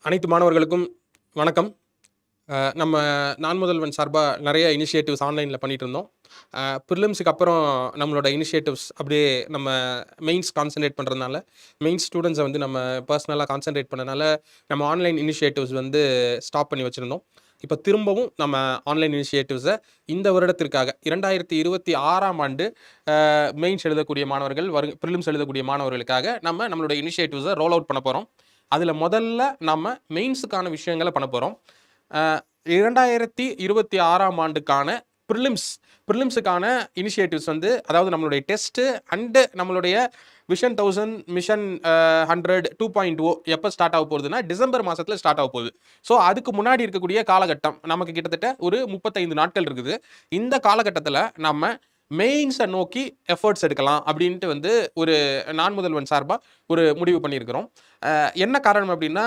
அனைத்து மாணவர்களுக்கும் வணக்கம். நம்ம நான் முதல்வன் சார்பா நெறைய இனிஷியேட்டிவ்ஸ் ஆன்லைன்ல பண்ணிட்டு இருந்தோம். பிரிலிம்ஸ்க்கு அப்புறம் நம்மளோட இனிஷியேட்டிவ்ஸ் அப்படியே நம்ம மெயின்ஸ் கான்சன்ட்ரேட் பண்றதுனால, மெயின்ஸ் ஸ்டூடண்ட்ஸ வந்து நம்ம பர்சனலா கான்சன்ட்ரேட் பண்ணனால, நம்ம ஆன்லைன் இனிஷியேட்டிவ்ஸ் வந்து ஸ்டாப் பண்ணி வச்சிருந்தோம். இப்ப திரும்பவும் நம்ம ஆன்லைன் இனிஷியேட்டிவ்ஸ இந்த வருடத்திற்காக 2026ஆம் ஆண்டு மெயின்ஸ் எழுதக்கூடிய மாணவர்கள், பிரிலிம்ஸ் எழுதக்கூடிய மாணவர்களுக்காக நம்மளோட இனிஷியேட்டிவ்ஸ ரோல் அவுட் பண்ண போறோம். அதில முதல்ல நம்ம மெயின்ஸுக்கான விஷயங்கள பண்ண போறோம். அ 2026ஆம் ஆண்டுக்கான பிரிலிம்ஸ் பிரிலிம்ஸுக்கான இனிஷியேட்டிவ்ஸ் வந்து அதாவது நம்மளுடைய டெஸ்ட்டு அண்டு நம்மளுடைய விஷன் 1000 மிஷன் 100 2.0 எப்போ ஸ்டார்ட் ஆக போகுதுன்னா டிசம்பர் மாசத்துல ஸ்டார்ட் ஆக போகுது. ஸோ அதுக்கு முன்னாடி இருக்கக்கூடிய காலகட்டம் நமக்கு கிட்டத்தட்ட ஒரு 35 நாட்கள் இருக்குது. இந்த காலகட்டத்தில் நம்ம மெயின்ஸை நோக்கி எஃபர்ட்ஸ் எடுக்கலாம் அப்படின்ட்டு வந்து ஒரு நான் முதல்வன் சார்பா ஒரு முடிவு பண்ணியிருக்கிறோம். என்ன காரணம் அப்படின்னா,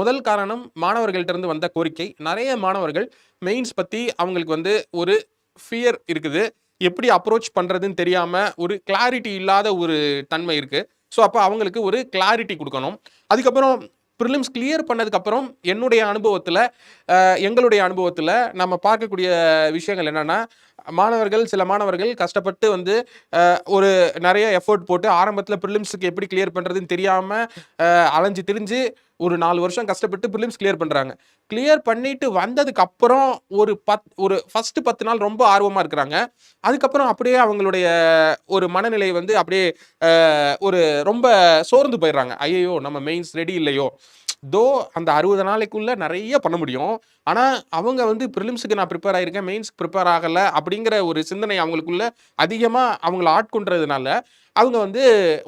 முதல் காரணம் மாணவர்கள்ட்ட இருந்து வந்த கோரிக்கை. நெறைய மாணவர்கள் மெயின்ஸ் பத்தி அவங்களுக்கு வந்து ஒரு ஃபியர் இருக்குது. எப்படி அப்ரோச் பண்றதுன்னு தெரியாம, ஒரு கிளாரிட்டி இல்லாத ஒரு தன்மை இருக்கு. ஸோ, அப்ப அவங்களுக்கு ஒரு கிளாரிட்டி குடுக்கணும். அதுக்கப்புறம் பிரிலிம்ஸ் கிளியர் பண்ணதுக்கப்புறம் என்னுடைய அனுபவத்துல, எங்களுடைய அனுபவத்துல நம்ம பார்க்கக்கூடிய விஷயங்கள் என்னன்னா, சில மாணவர்கள் கஷ்டப்பட்டு வந்து ஒரு நெறைய எஃபோர்ட் போட்டு ஆரம்பத்துல பிரிலிம்ஸ்க்கு எப்படி கிளியர் பண்றதுன்னு தெரியாம அலைஞ்சு திரிஞ்சு ஒரு 4 வருஷம் கஷ்டப்பட்டு பிரிலிம்ஸ் கிளியர் பண்றாங்க. கிளியர் பண்ணிட்டு வந்ததுக்கு அப்புறம் ஒரு ஃபர்ஸ்ட் 10 நாள் ரொம்ப ஆர்வமா இருக்கிறாங்க. அதுக்கப்புறம் அப்படியே அவங்களுடைய ஒரு மனநிலை வந்து அப்படியே ஒரு ரொம்ப சோர்ந்து போயிடுறாங்க. ஐயய்யோ! நம்ம மெயின்ஸ் ரெடி இல்லையோ! அந்த 60 நாளைக்குள்ள நெறைய பண்ண முடியும். ஆனா, அவங்க வந்து பிரிலிம்ஸ்க்கு நான் பிரிப்பேர் ஆயிருக்கேன். மெயின்ஸ்க்கு பிரிப்பேர் ஆகல அப்படிங்கிற ஒரு சிந்தனை அவங்களுக்குள்ள அதிகமா அவங்கள ஆட்கொண்டதுனால, அவங்க வந்து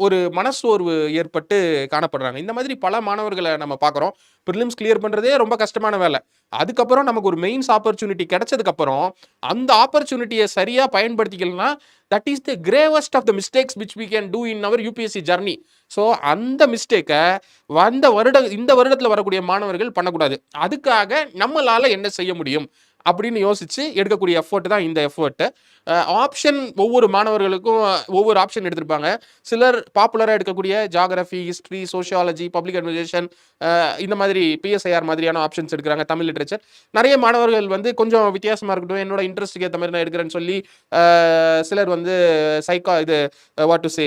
ஒரு மனச்சோர்வு ஏற்பட்டு காணப்படுறாங்க. இந்த மாதிரி பல மாணவர்கள நம்ம பார்க்குறோம். பிரிலிம்ஸ் கிளியர் பண்றதே ரொம்ப கஷ்டமான வேல. அதுக்கப்புறம் நமக்கு ஒரு மெயின்ஸ் ஆப்பர்ச்சுனிட்டி கிடைச்சதுக்கப்புறம், அந்த ஆப்பர்ச்சுனிட்டிய சரியா பயன்படுத்திக்கலனா, that is the gravest of the mistakes which we can do in our UPSC journey. So, அந்த மிஸ்டேக்க இந்த வருடத்துல வரக்கூடிய மாணவர்கள் பண்ணக்கூடாது. அதுக்காக நம்மளால என்ன செய்ய முடியும்? அப்படின்னு யோசிச்சு எடுக்கக்கூடிய எஃபோர்ட் தான் இந்த எஃபோர்ட். ஆப்ஷன் ஒவ்வொரு மாணவர்களுக்கும் ஒவ்வொரு ஆப்ஷன் எடுத்திருப்பாங்க. சிலர் பாப்புலரா எடுக்கக்கூடிய geography, history, sociology, public administration இந்த மாதிரி பிஎஸ்ஐஆர் மாதிரியான ஆப்ஷன்ஸ் எடுக்கிறாங்க. தமிழ் லிட்டரேச்சர். நெறைய மாணவர்கள் வந்து கொஞ்சம் வித்தியாசமா இருக்கட்டும், என்னோட இன்ட்ரெஸ்ட்க்கு ஏத்த மாரி நான் எடுக்கிறேன்னு சொல்லி சிலர் வந்து வாட் டு சே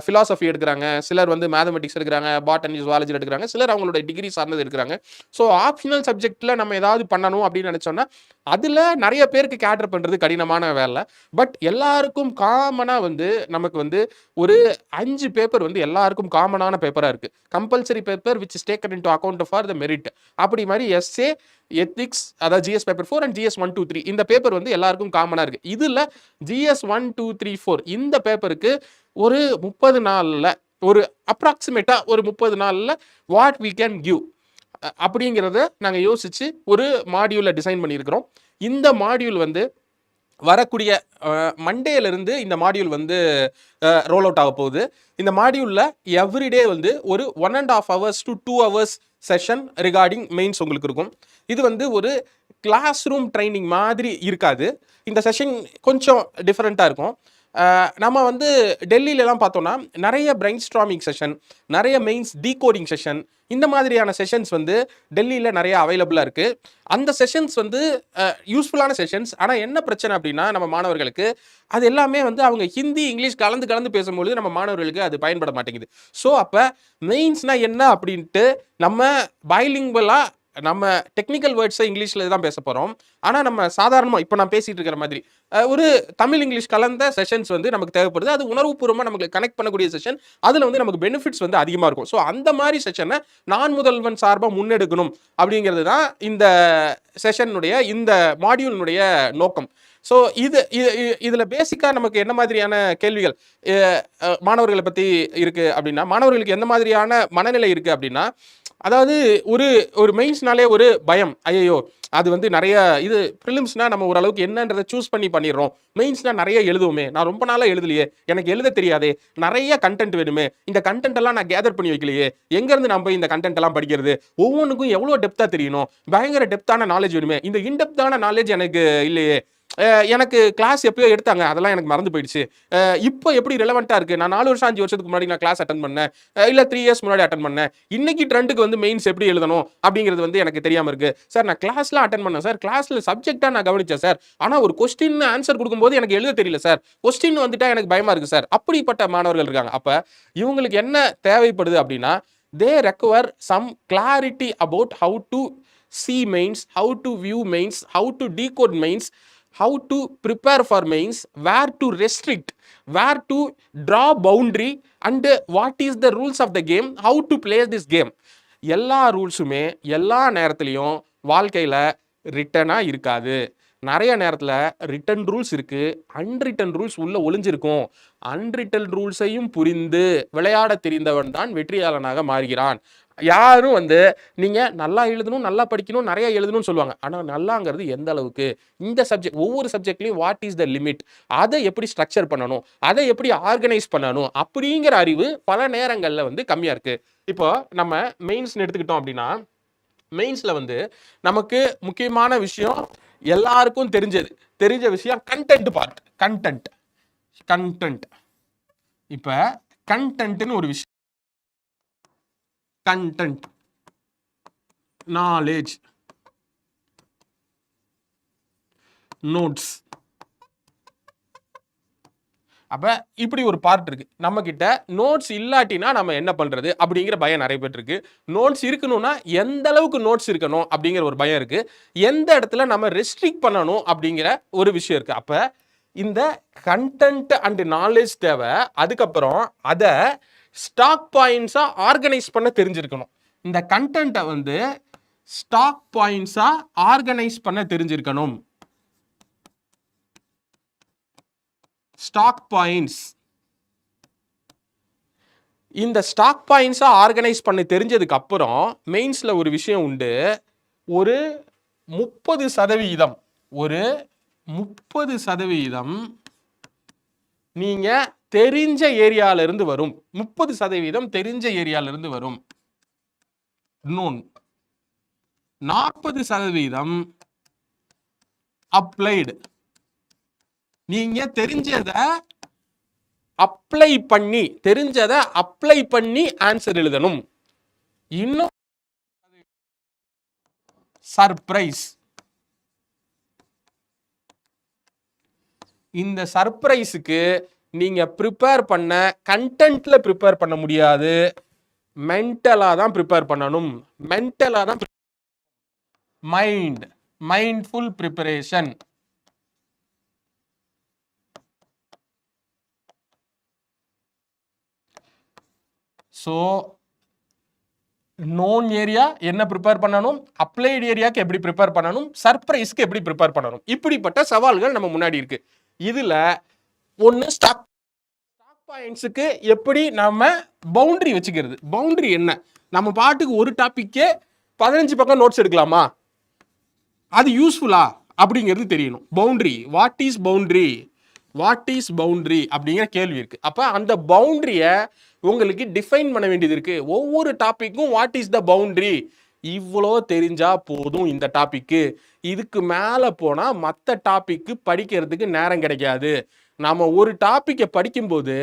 பிலாசபி எடுக்கிறாங்க. சிலர் வந்து மேத்தமெட்டிக்ஸ் எடுக்கிறாங்க, பாட்டனி, ஜூவாலஜி எடுக்கிறாங்க. சிலர் அவங்களோட டிகிரி சார்ந்தது எடுக்கிறாங்க. ஸோ ஆப்ஷனல் சப்ஜெக்ட்ல நம்ம ஏதாவது பண்ணணும் அப்படின்னு நினைச்சோம்னா, அதுல நெறைய பேருக்கு கேட்டர் பண்றது கடினமான வேலை. பட் எல்லாருக்கும் காமனா வந்து நமக்கு வந்து ஒரு 5 பேப்பர் வந்து எல்லாருக்கும் காமனான பேப்பரா இருக்கு. Compulsory paper which is taken into account for the merit. அப்படி மாரி எஸ்ஏ, எத்திக்ஸ் அதாவது ஜிஎஸ் பேப்பர் 4 அண்ட் ஜிஎஸ் 1, 2, 3 இந்த பேப்பர் வந்து எல்லாருக்கும் காமனா இருக்கு. இதுல ஜிஎஸ் 1, 2, 3, 4 இந்த பேப்பருக்கு ஒரு 30 நாள்ல ஒரு அப்ராக்ஸிமேட்டா ஒரு 30 நாள்ல வாட் வி கேன் கிவ் அப்படிங்கிறத நாங்க யோசிச்சு ஒரு மாடியூலை டிசைன் பண்ணியிருக்கிறோம். இந்த மாடியூல் வந்து வரக்கூடிய மண்டேல இருந்து இந்த மாடியூல் வந்து ரோல் அவுட் ஆக போகுது. இந்த மாடியூல்ல எவ்ரிடே வந்து ஒரு 1.5 hours to 2 hours session regarding mains உங்களுக்கு இருக்கும். இது வந்து ஒரு கிளாஸ் ரூம் ட்ரைனிங் மாதிரி இருக்காது. இந்த செஷன் கொஞ்சம் டிஃபரெண்ட்டாக இருக்கும். நம்ம வந்து டெல்லியிலலாம் பார்த்தோம்னா நிறைய பிரைன் ஸ்ட்ராமிங் செஷன், நிறைய மெயின்ஸ் டீகோடிங் செஷன், இந்த மாதிரியான செஷன்ஸ் வந்து டெல்லியில் நிறைய அவைலபிளாக இருக்குது. அந்த செஷன்ஸ் வந்து யூஸ்ஃபுல்லான செஷன்ஸ். ஆனால் என்ன பிரச்சனை அப்படின்னா, நம்ம மாணவர்களுக்கு அது எல்லாமே வந்து அவங்க ஹிந்தி, இங்கிலீஷ் கலந்து கலந்து பேசும்பொழுது நம்ம மாணவர்களுக்கு அது பயன்பட மாட்டேங்குது. ஸோ அப்போ மெயின்ஸ்னா என்ன அப்படின்ட்டு நம்ம பைலிங்குவலாக நம்ம டெக்னிக்கல் வேர்ட்ஸை இங்கிலீஷில் தான் பேச போகிறோம். ஆனால் நம்ம சாதாரணமாக இப்போ நான் பேசிகிட்டு இருக்கிற மாதிரி ஒரு தமிழ் இங்கிலீஷ் கலந்த செஷன்ஸ் வந்து நமக்கு தேவைப்படுது. அது உணர்வுபூர்வமாக நமக்கு கனெக்ட் பண்ணக்கூடிய செஷன். அதில் வந்து நமக்கு பெனிஃபிட்ஸ் வந்து அதிகமாக இருக்கும். ஸோ அந்த மாதிரி செஷனை நான் முதல்வன் சார்பாக முன்னெடுக்கணும் அப்படிங்கிறது தான் இந்த செஷனுடைய இந்த மாடியூலினுடைய நோக்கம். ஸோ இதில் பேசிக்காக நமக்கு என்ன மாதிரியான கேள்விகள் மாணவர்களை பற்றி இருக்குது அப்படின்னா, மாணவர்களுக்கு எந்த மாதிரியான மனநிலை இருக்குது அப்படின்னா, அதாவது ஒரு ஒரு மெயின்ஸ்னாலே ஒரு பயம். ஐயையோ! அது வந்து நெறைய இது பிரிலிம்ஸ்னா நம்ம ஓரளவுக்கு என்னன்றத சூஸ் பண்ணி பண்ணிடுறோம். மெயின்ஸ்னா நெறைய எழுதுவோமே! நான் ரொம்ப நாளா எழுதலையே! எனக்கு எழுத தெரியாதே! நெறைய கன்டென்ட் வேணுமே! இந்த கன்டென்ட் எல்லாம் நான் கேதர் பண்ணி வைக்கலையே! எங்கேருந்து நான் போய் இந்த கன்டென்ட் எல்லாம் படிக்கிறது? ஒவ்வொன்னுக்கும் எவ்வளோ டெப்த்தா தெரியணும்? பயங்கர டெப்த்தான நாலேட்ஜ் வேணுமே! இந்த இன் டெப்த்தான நாலேட்ஜ் எனக்கு இல்லையே! எனக்கு கிளாஸ் எப்பயோ எடுத்தாங்க, அதெல்லாம் எனக்கு மறந்து போயிடுச்சு. இப்போ எப்படி ரெலவெண்ட்டாக இருக்குது, நான் 4 வருஷம் 5 வருஷத்துக்கு முன்னாடி நான் கிளாஸ் அட்டன் பண்ணேன், இல்லை 3 இயர்ஸ் முன்னாடி அட்டன் பண்ணேன், இன்னைக்கு ட்ரெண்டுக்கு வந்து மெயின்ஸ் எப்படி எழுதணும் அப்படிங்கிறது வந்து எனக்கு தெரியாமல் இருக்குது சார். நான் கிளாஸ்லாம் அட்டன் பண்ணேன் சார், கிளாஸில் சப்ஜெக்டாக நான் கவனிச்சேன் சார், ஆனால் ஒரு கொஸ்டின் ஆன்சர் கொடுக்கும்போது எனக்கு எழுத தெரியல சார், கொஸ்டின் வந்துட்டா எனக்கு பயமாக இருக்குது சார். அப்படிப்பட்ட மாணவர்கள் இருக்காங்க. அப்போ இவங்களுக்கு என்ன தேவைப்படுது அப்படின்னா, they require some clarity about how to see mains, how to view mains, how to decode mains, how to prepare for mains, where to restrict, where to draw boundary, and what is the rules of the game, how to play this game. எல்லா ரூல்ஸுமே எல்லா நேரத்துலையும் வாழ்க்கையில் ரிட்டனாக இருக்காது. நிறைய நேரத்தில் return rules இருக்குது, unwritten rules உள்ளே ஒளிஞ்சிருக்கும். Unwritten ரூல்ஸையும் புரிந்து விளையாட தெரிந்தவன் தான் வெற்றியாளனாக மாறுகிறான். யாரும் வந்து நீங்கள் நல்லா எழுதணும், நல்லா படிக்கணும், நிறைய எழுதணும்னு சொல்லுவாங்க. ஆனால் நல்லாங்கிறது எந்த அளவுக்கு, இந்த சப்ஜெக்ட் ஒவ்வொரு சப்ஜெக்ட்லையும் வாட் இஸ் த லிமிட், அதை எப்படி ஸ்ட்ரக்சர் பண்ணணும், அதை எப்படி ஆர்கனைஸ் பண்ணணும் அப்படிங்கிற அறிவு பல நேரங்களில் வந்து கம்மியாக இருக்குது. இப்போ நம்ம மெயின்ஸ்னு எடுத்துக்கிட்டோம் அப்படின்னா, மெயின்ஸில் வந்து நமக்கு முக்கியமான விஷயம், எல்லாருக்கும் தெரிஞ்ச விஷயம் கண்டென்ட் பார்ட். கண்டென்ட் இப்போ கண்டென்ட்னு ஒரு விஷயம், கண்டென்ட், நாலேஜ், நோட்ஸ். அப்போ இப்படி ஒரு பார்ட் இருக்கு. நம்ம கிட்ட நோட்ஸ் இல்லாட்டினா நம்ம என்ன பண்றது அப்படிங்கிற பயம் நிறைய பேர் இருக்கு. நோட்ஸ் இருக்கணும்னா எந்த அளவுக்கு நோட்ஸ் இருக்கணும் அப்படிங்கிற ஒரு பயம் இருக்கு. எந்த இடத்துல நம்ம ரெஸ்ட்ரிக்ட் பண்ணணும் அப்படிங்கிற ஒரு விஷயம் இருக்கு. அப்போ இந்த கண்டென்ட் அண்ட் நாலேஜ் தேவை. அதுக்கப்புறம் அதை ஸ்டாக் பாயிண்ட்ஸா ஆர்கனைஸ் பண்ண தெரிஞ்சிருக்கணும். இந்த கண்டென்ட்டை வந்து ஸ்டாக் பாயிண்ட்ஸா ஆர்கனைஸ் பண்ண தெரிஞ்சிருக்கணும். ஸ்டாக் பாயிண்ட்ஸ், இந்த ஸ்டாக் பாயிண்ட்ஸா ஆர்கனைஸ் பண்ண தெரிஞ்சதுக்கு அப்புறம் மெயின்ஸ்ல ஒரு விஷயம் உண்டு. ஒரு 30% நீங்க தெரிஞ்ச ஏரியால இருந்து வரும். 30% தெரிஞ்ச ஏரியால இருந்து வரும். நோன். 40% அப்ளைடு. நீங்க தெரிஞ்சதை அப்ளை பண்ணி ஆன்சர் எழுதணும். இன்னும் சர்ப்ரைஸ். இந்த சர்ப்ரைஸுக்கு நீங்க ப்ரிப்பேர் பண்ண கண்டென்ட்ல ப்ரிப்பேர் பண்ண முடியாது, மென்டலா தான் ப்ரிப்பேர் பண்ணணும். Mindful preparation. So known area என்ன ப்ரிப்பேர் பண்ணணும், அப்ளைடு ஏரியாவுக்கு எப்படி ப்ரிப்பேர் பண்ணணும், சர்ப்ரைஸ்க்கு எப்படி ப்ரிப்பேர் பண்ணணும், இப்படிப்பட்ட சவால்கள் நம்ம முன்னாடி இருக்கு. இதுல ஒன்று ஸ்டாக் பாயிண்ட்ஸுக்கு எப்படி நம்ம பவுண்டரி வச்சுக்கிறது. பவுண்டரி என்ன, நம்ம பாட்டுக்கு ஒரு டாபிக்கே 15 பக்கம் நோட்ஸ் எடுக்கலாமா, அது யூஸ்ஃபுல்லா அப்படிங்கிறது தெரியணும். பவுண்டரி, வாட் இஸ் பவுண்டரி அப்படிங்கிற கேள்வி இருக்கு. அப்போ அந்த பவுண்டரியை உங்களுக்கு டிஃபைன் பண்ண வேண்டியது இருக்கு. ஒவ்வொரு டாபிக்கும் வாட் இஸ் த பவுண்டரி, இவ்வளோ தெரிஞ்சா போதும் இந்த டாபிக்கு. இதுக்கு மேலே போனால் மற்ற டாபிக்கு படிக்கிறதுக்கு நேரம் கிடைக்காது. நம்ம ஒரு டாப்பிக்கை படிக்கும்போது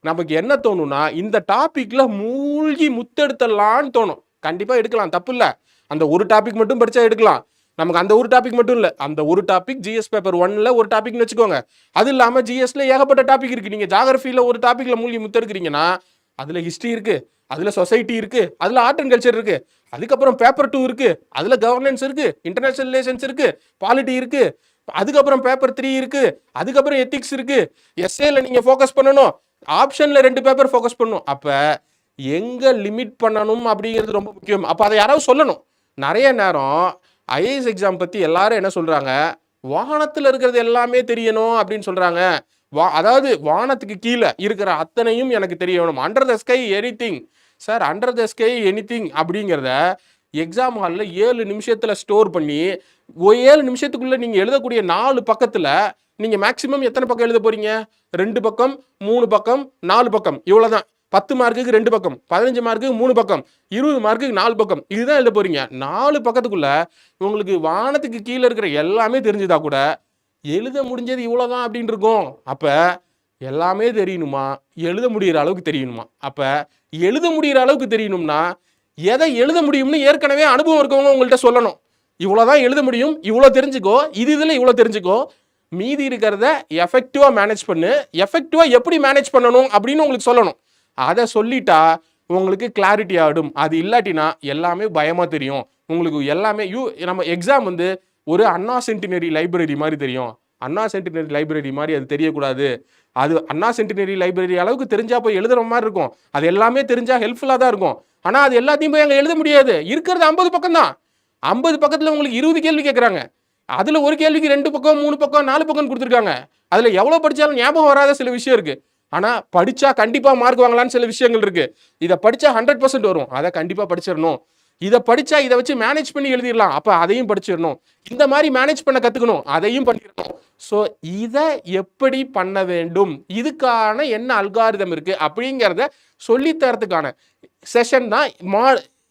நமக்கு என்ன தோணும்னா, இந்த டாப்பிக்கில் மூழ்கி முத்தெடுத்துடலான்னு தோணும். கண்டிப்பாக எடுக்கலாம், தப்பு இல்லை. அந்த ஒரு டாபிக் மட்டும் படித்தா எடுக்கலாம். நமக்கு அந்த ஒரு டாபிக் மட்டும் இல்லை, அந்த ஒரு டாபிக் ஜிஎஸ் பேப்பர் 1ல் ஒரு டாபிக்னு வச்சுக்கோங்க. அது இல்லாமல் ஜிஎஸ்ல ஏகப்பட்ட டாபிக் இருக்குது. நீங்கள் ஜாகிரஃபியில் ஒரு டாப்பிக்கில் மூழ்கி முத்தெடுக்கிறீங்கன்னா அதில் ஹிஸ்ட்ரி இருக்குது, அதில் சொசைட்டி இருக்குது, அதில் ஆர்ட் அண்ட் கல்ச்சர் இருக்குது, அதுக்கப்புறம் பேப்பர் 2 இருக்குது, அதில் கவர்னன்ஸ் இருக்குது, இன்டர்நேஷனல் ரிலேஷன்ஸ் இருக்குது, பாலிட்டி இருக்குது, அதுக்கப்புறம் பேப்பர் 3 இருக்குது, அதுக்கப்புறம் எத்திக்ஸ் இருக்குது. எஸ்ஏல நீங்கள் ஃபோக்கஸ் பண்ணணும், ஆப்ஷனில் 2 பேப்பர் ஃபோக்கஸ் பண்ணணும். அப்போ எங்கே லிமிட் பண்ணணும் அப்படிங்கிறது ரொம்ப முக்கியம். அப்போ அதை யாராவது சொல்லணும். நிறைய நேரம் ஐஏஎஸ் எக்ஸாம் பற்றி எல்லாரும் என்ன சொல்கிறாங்க, வானத்தில் இருக்கிறது எல்லாமே தெரியணும் அப்படின்னு சொல்கிறாங்க. அதாவது வானத்துக்கு கீழே இருக்கிற அத்தனையும் எனக்கு தெரியணும். Under the sky anything. Sir, under the sky anything அப்படிங்கிறத எக்ஸாம் ஹாலில் 7 நிமிஷத்தில் ஸ்டோர் பண்ணி 7 நிமிஷத்துக்குள்ளே நீங்கள் எழுதக்கூடிய 4 பக்கத்தில் நீங்கள் மேக்ஸிமம் எத்தனை பக்கம் எழுத போகிறீங்க? 2 பக்கம், 3 பக்கம், 4 பக்கம், இவ்வளோதான். 10 மார்க்குக்கு 2 பக்கம், 15 மார்க்குக்கு 3 பக்கம், 20 மார்க்குக்கு 4 பக்கம், இதுதான் எழுத போகிறீங்க. 4 பக்கத்துக்குள்ள உங்களுக்கு வானத்துக்கு கீழே இருக்கிற எல்லாமே தெரிஞ்சுதா கூட எழுத முடிஞ்சது இவ்வளோதான் அப்படின்னு இருக்கும். அப்போ எல்லாமே தெரியணுமா, எழுத முடிகிற அளவுக்கு தெரியணுமா? அப்போ எழுத முடிகிற அளவுக்கு தெரியணும்னா எதை எழுத முடியும்னு ஏற்கனவே அனுபவம் இருக்கவங்க உங்கள்கிட்ட சொல்லணும். இவ்வளோதான் எழுத முடியும், இவ்வளோ தெரிஞ்சுக்கோ, இதில் இவ்வளோ தெரிஞ்சுக்கோ, மீதி இருக்கிறத எஃபெக்டிவாக மேனேஜ் பண்ணு, எஃபெக்டிவாக எப்படி மேனேஜ் பண்ணணும் அப்படின்னு உங்களுக்கு சொல்லணும். அதை சொல்லிட்டா உங்களுக்கு கிளாரிட்டி ஆகிடும். அது இல்லாட்டினா எல்லாமே பயமாக தெரியும் உங்களுக்கு. எல்லாமே நம்ம எக்ஸாம் வந்து ஒரு அண்ணா சென்டினரி லைப்ரரி மாதிரி தெரியும். அண்ணா சென்டினரி லைப்ரரி மாதிரி அது தெரியக்கூடாது. அது அண்ணா சென்டினரி லைப்ரரி அளவுக்கு தெரிஞ்சா போய் எழுதுற மாதிரி இருக்கும். அது எல்லாமே தெரிஞ்சா ஹெல்ப்ஃபுல்லாக தான் இருக்கும். ஆனால் அது எல்லாத்தையும் போய் அங்கே எழுத முடியாது. இருக்கிறது 50 பக்கம் தான். 50 பக்கத்தில் உங்களுக்கு 20 கேள்வி கேட்குறாங்க. அதில் ஒரு கேள்விக்கு 2 பக்கம் 3 பக்கம் 4 பக்கம் கொடுத்துருக்காங்க. அதில் எவ்வளோ படித்தாலும் ஞாபகம் வராத சில விஷயம் இருக்குது. ஆனால் படித்தா கண்டிப்பாக மார்க் வாங்கலான்னு சில விஷயங்கள் இருக்குது. இதை படித்தா 100% வரும், அதை கண்டிப்பாக படிச்சிடணும். இதை படித்தா இதை வச்சு மேனேஜ் பண்ணி எழுதிடலாம், அப்போ அதையும் படிச்சிடணும். இந்த மாதிரி மேனேஜ் பண்ண கற்றுக்கணும், அதையும் பண்ணிடணும். ஸோ இதை எப்படி பண்ண வேண்டும், இதுக்கான என்ன அல்காரிதம் இருக்குது அப்படிங்கிறத சொல்லித்தரத்துக்கான செஷன் தான்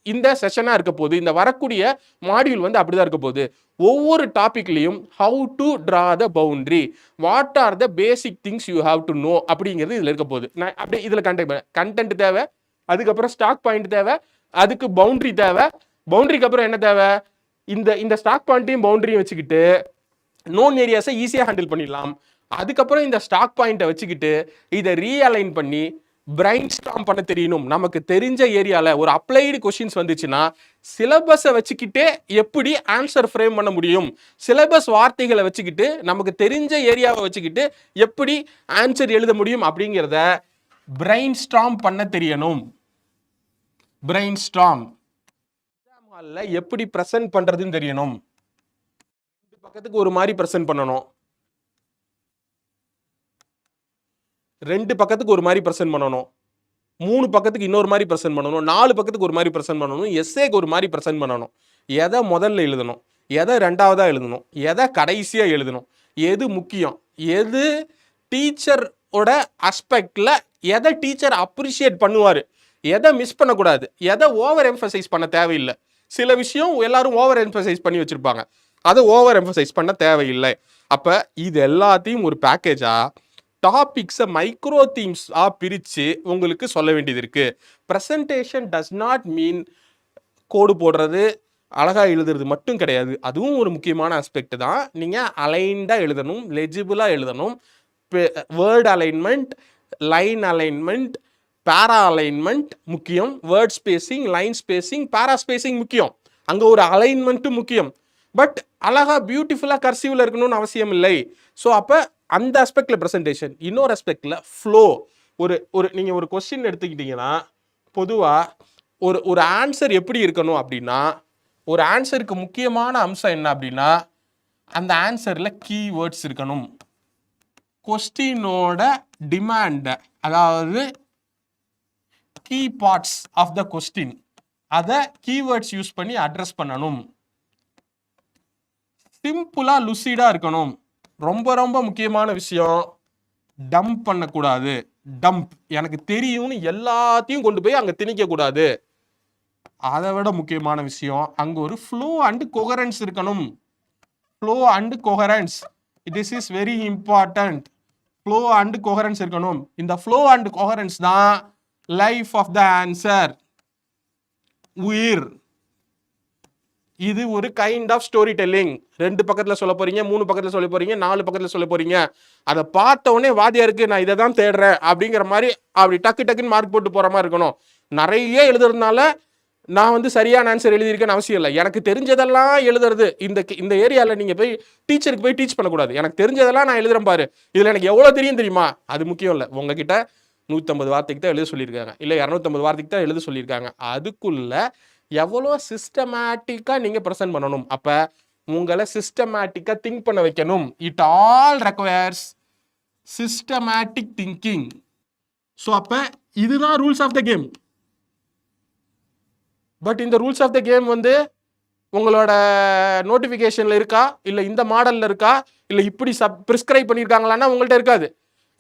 இந்த செஷனாக இருக்க போகுது. இந்த வரக்கூடிய மாடியூல் வந்து அப்படிதான் இருக்க போகுது. ஒவ்வொரு டாபிக்லையும் how to draw the boundary, what are the basic things you have to know அப்படிங்கிறது இதில் இருக்க போகுது. நான் அப்படி இதில் கண்டென்ட் தேவை, அதுக்கப்புறம் ஸ்டாக் பாயிண்ட் தேவை, அதுக்கு பவுண்ட்ரி தேவை, பவுண்ட்ரிக்கு அப்புறம் என்ன தேவை, இந்த ஸ்டாக் பாயிண்ட்டையும் பவுண்டரியும் வச்சுக்கிட்டு நோன் ஏரியாஸை ஈஸியாக ஹேண்டில் பண்ணிடலாம். அதுக்கப்புறம் இந்த ஸ்டாக் பாயிண்ட்டை வச்சுக்கிட்டு இதை ரீஅலைன் பண்ணி பிரைன் ஸ்டார்ம் பண்ண தெரியணும். நமக்கு தெரிஞ்ச ஏரியாவில் ஒரு அப்ளைடு கொஷின்ஸ் வந்துச்சுன்னா சிலபஸை வச்சுக்கிட்டே எப்படி ஆன்சர் ஃப்ரேம் பண்ண முடியும், சிலபஸ் வார்த்தைகளை வச்சுக்கிட்டு நமக்கு தெரிஞ்ச ஏரியாவை வச்சுக்கிட்டு எப்படி ஆன்சர் எழுத முடியும் அப்படிங்கிறத பிரைன் ஸ்டார்ம் பண்ண தெரியணும். பிரைன் ஸ்டார்ம் எப்படி ப்ரெசென்ட் பண்றதுன்னு தெரியணும். 2 பக்கத்துக்கு ஒரு மாதிரி ப்ரெசென்ட் பண்ணணும், 2 பக்கத்துக்கு ஒரு மாதிரி ப்ரெசென்ட் பண்ணணும், 3 பக்கத்துக்கு இன்னொரு மாதிரி ப்ரெசென்ட் பண்ணணும், 4 பக்கத்துக்கு ஒரு மாதிரி ப்ரெசென்ட் பண்ணணும், எஸ்ஏக்கு ஒரு மாதிரி ப்ரெசென்ட் பண்ணணும். எதை முதல்ல எழுதணும், எதை ரெண்டாவதாக எழுதணும், எதை கடைசியாக எழுதணும், எது முக்கியம், எது டீச்சரோட அஸ்பெக்டில் எதை டீச்சர் அப்ரிஷியேட் பண்ணுவார், எதை மிஸ் பண்ணக்கூடாது, எதை ஓவர் எம்ஃபசைஸ் பண்ண தேவையில்லை. சில விஷயம் எல்லாரும் ஓவர் எம்ஃபசைஸ் பண்ணி வச்சுருப்பாங்க, அதை ஓவர் எம்ஃபசைஸ் பண்ண தேவையில்லை. அப்போ இது எல்லாத்தையும் ஒரு பேக்கேஜாக டாபிக்ஸை மைக்ரோ தீம்ஸாக பிரித்து உங்களுக்கு சொல்ல வேண்டியது இருக்குது. ப்ரெசன்டேஷன் டஸ் நாட் மீன் கோடு போடுறது, அழகாக எழுதுறது மட்டும் கிடையாது. அதுவும் ஒரு முக்கியமான ஆஸ்பெக்ட் தான். நீங்கள் அலைன்டாக எழுதணும், லெஜிபிளாக எழுதணும். வேர்ட் அலைன்மெண்ட், லைன் அலைன்மெண்ட், பேரா அலைன்மெண்ட் முக்கியம். வேர்ட் ஸ்பேசிங், லைன் ஸ்பேசிங், பேரா ஸ்பேசிங் முக்கியம். அங்கே ஒரு அலைன்மெண்ட்டும் முக்கியம். பட் அழகாக பியூட்டிஃபுல்லாக கர்சிவில் இருக்கணும்னு அவசியம் இல்லை. ஸோ அப்போ அந்த ஆஸ்பெக்டில் ப்ரெசன்டேஷன். இன்னொரு ஆஸ்பெக்டில் ஃப்ளோ. நீங்கள் ஒரு கொஸ்டின் எடுத்துக்கிட்டிங்கன்னா பொதுவாக ஒரு ஆன்சர் எப்படி இருக்கணும் அப்படின்னா, ஒரு ஆன்சருக்கு முக்கியமான அம்சம் என்ன அப்படின்னா, அந்த ஆன்சரில் கீவேர்ட்ஸ் இருக்கணும். கொஸ்டினோட டிமாண்டை, அதாவது key parts of the question, அதை கீவேர்ட்ஸ் யூஸ் பண்ணி அட்ரஸ் பண்ணணும். சிம்பிளா லுசிடா இருக்கணும். ரொம்ப ரொம்ப முக்கியமான விஷயம், டம்ப் பண்ணக்கூடாது. டம்ப் எனக்கு தெரியும்னு எல்லாத்தையும் கொண்டு போய் அங்கே திணிக்க கூடாது. அதை விட முக்கியமான விஷயம், அங்கே ஒரு ஃப்ளோ அண்ட் கொஹரன்ஸ் இருக்கணும். Flow and coherence, this is very important. Flow and coherence இருக்கணும். இந்த ஃப்ளோ அண்ட் கொஹரன்ஸ் தான் லைஃப் ஆஃப் த ஆன்சர், உயிர். இது ஒரு கைண்ட் ஆஃப் ஸ்டோரி டெல்லிங். 2 பக்கத்தில் சொல்ல போறீங்க, 3 பக்கத்தில் சொல்ல போறீங்க, 4 பக்கத்தில் சொல்ல போறீங்க. அதை பார்த்த உடனே வாத்தியாருக்கு நான் இதை தான் தேடுறேன் அப்படிங்கிற மாதிரி அப்படி டக்குன்னு மார்க் போட்டு போற மாதிரி இருக்கணும். நிறைய எழுதுறதுனால நான் வந்து சரியான ஆன்சர் எழுதியிருக்கேன்னு அவசியம் இல்லை. எனக்கு தெரிஞ்சதெல்லாம் எழுதுறது. இந்த ஏரியாவில் நீங்கள் போய் டீச்சருக்கு போய் டீச் பண்ணக்கூடாது. எனக்கு தெரிஞ்சதெல்லாம் நான் எழுதுறேன் பாரு, இதில் எனக்கு எவ்வளோ தெரியுமா, அது முக்கியம் இல்லை. உங்ககிட்ட 150 வார்த்தைக்கு தான் எழுத சொல்லியிருக்காங்க, இல்லை 250 வார்த்தைக்கு தான் எழுத சொல்லியிருக்காங்க. அதுக்குள்ள எவ்வளோ சிஸ்டமேட்டிக்காக நீங்கள் ப்ரெசென்ட் பண்ணணும். அப்போ உங்களை சிஸ்டமேட்டிக்காக திங்க் பண்ண வைக்கணும். It all requires systematic thinking. So அப்போ இதுதான் rules of the game. But இந்த ரூல்ஸ் ஆஃப் த கேம் வந்து உங்களோட நோட்டிஃபிகேஷனில் இருக்கா, இல்லை இந்த மாடலில் இருக்கா, இல்லை இப்படி ப்ரிஸ்கிரைப் பண்ணியிருக்காங்களான்னா உங்கள்கிட்ட இருக்காது.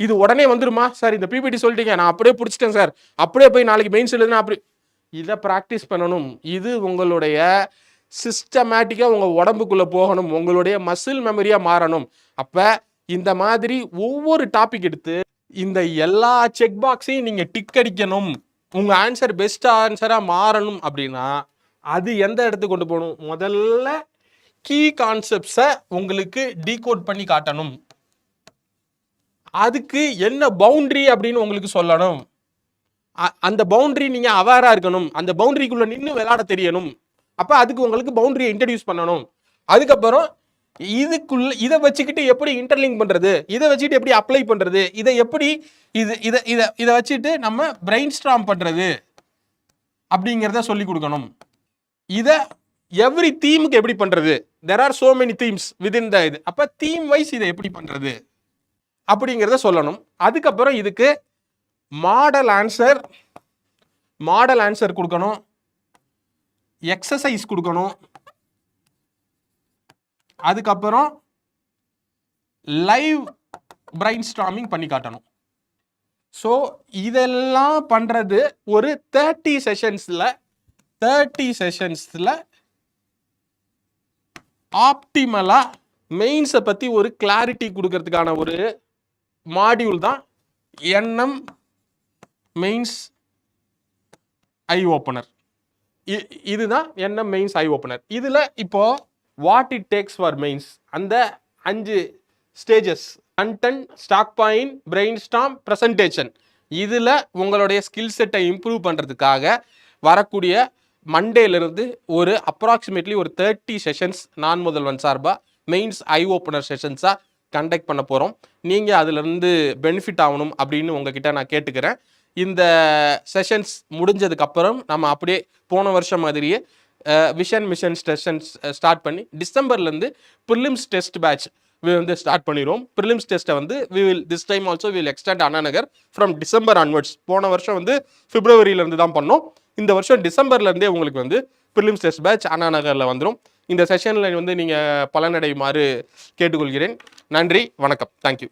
இது உடனே வந்துருமா சார், இந்த பிபிடி சொல்லிட்டீங்க, நான் அப்படியே பிடிச்சிட்டேன் சார், அப்படியே போய் நாளைக்கு மெயின்ஸ் எழுதுனா அப்படி. இதை ப்ராக்டிஸ் பண்ணணும். இது உங்களுடைய சிஸ்டமேட்டிக்காக உங்கள் உடம்புக்குள்ளே போகணும், உங்களுடைய மசில் மெமரியாக மாறணும். அப்போ இந்த மாதிரி ஒவ்வொரு டாபிக் எடுத்து இந்த எல்லா செக் பாக்ஸையும் நீங்கள் டிக் அடிக்கணும், உங்கள் ஆன்சர் பெஸ்ட் ஆன்சராக மாறணும் அப்படின்னா அது எந்த இடத்துக்கு கொண்டு போகணும்? முதல்ல கீ கான்செப்ட்ஸை உங்களுக்கு டீகோட் பண்ணி காட்டணும். அதுக்கு என்ன பவுண்டரி அப்படின்னு உங்களுக்கு சொல்லணும். அந்த பவுண்டரி நீங்கள் அவேராக இருக்கணும், அந்த பவுண்டரிக்குள்ளே நின்று விளையாட தெரியணும். அப்போ அதுக்கு உங்களுக்கு பவுண்டரியை இன்ட்ரடியூஸ் பண்ணணும். அதுக்கப்புறம் இதுக்குள்ள இதை வச்சுக்கிட்டு எப்படி இன்டர்லிங்க் பண்ணுறது, இதை வச்சுக்கிட்டு எப்படி அப்ளை பண்ணுறது, இதை எப்படி இதை வச்சுட்டு நம்ம பிரெயின் ஸ்ட்ராம் பண்ணுறது அப்படிங்கிறத சொல்லி கொடுக்கணும். இதை எவ்ரி தீமுக்கு எப்படி பண்ணுறது, there are so many themes within த இது. அப்போ தீம் வைஸ் இதை எப்படி பண்ணுறது அப்படிங்கிறத சொல்லணும். அதுக்கப்புறம் இதுக்கு மாடல் ஆன்சர் கொடுக்கணும், எக்ஸசைஸ் கொடுக்கணும், அதுக்கப்புறம் லைவ் பிரெயின் ஸ்ட்ராமிங் பண்ணி காட்டணும். ஸோ இதெல்லாம் பண்ணுறது ஒரு 30 செஷன்ஸில் ஆப்டிமலாக மெயின்ஸை பற்றி ஒரு கிளாரிட்டி கொடுக்கறதுக்கான ஒரு மாடியூல் தான் என்எம் மெயின்ஸ் ஐ ஓப்பனர். இதுதான் என்எம் மெயின்ஸ் ஐ ஓப்பனர். இதில் இப்போ what it takes for mains, அந்த 5 stages, content, stock point, brain storm, presentation, இதில் உங்களுடைய ஸ்கில் செட்டை இம்ப்ரூவ் பண்ணுறதுக்காக வரக்கூடிய மண்டேலேருந்து ஒரு அப்ராக்சிமேட்லி ஒரு 30 செஷன்ஸ் நான் முதல்வன் சார்பாக மெயின்ஸ் ஐ ஓப்பனர் செஷன்ஸாக கண்டக்ட் பண்ண போகிறோம். நீங்கள் அதிலிருந்து பெனிஃபிட் ஆகணும் அப்படின்னு உங்ககிட்ட நான் கேட்டுக்கிறேன். இந்த செஷன்ஸ் முடிஞ்சதுக்கப்புறம் நம்ம அப்படியே போன வருஷம் மாதிரியே விஷன் மிஷன் செஷன்ஸ் ஸ்டார்ட் பண்ணி டிசம்பர்லேருந்து ப்ரிலிம்ஸ் டெஸ்ட் பேட்ச் வந்து ஸ்டார்ட் பண்ணிடுவோம். ப்ரிலிம்ஸ் டெஸ்ட்டை வந்து this time also will extend Anna Nagar from December onwards. போன வருஷம் வந்து பிப்ரவரியிலேருந்து தான் பண்ணோம். இந்த வருஷம் டிசம்பர்லேருந்தே உங்களுக்கு வந்து ப்ரிலிம்ஸ் டெஸ்ட் பேட்ச் அண்ணா நகரில் வந்துடும். இந்த செஷனில் வந்து நீங்கள் பலனடையுமாறு கேட்டுக்கொள்கிறேன். நன்றி, வணக்கம், தேங்க்யூ.